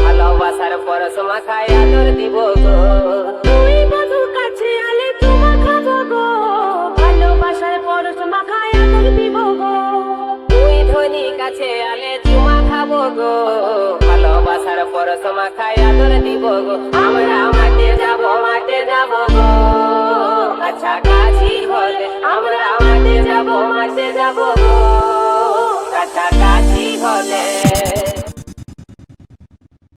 ভালোবাসার পরশ মাখায় আদর দিব গো। তুই বধু কাছে আলে চুমা খাবো গো, ভালোবাসার পরশ মাখায় আদর দিব গো। তুই ধনী কাছে আলে চুমা খাবো গো, ভালোবাসার পরশ মাখায় আদর দিব গো। আমরা মাঠে যাব গো, কাছাকাছি হলে আমরা মাঠে যাব গো।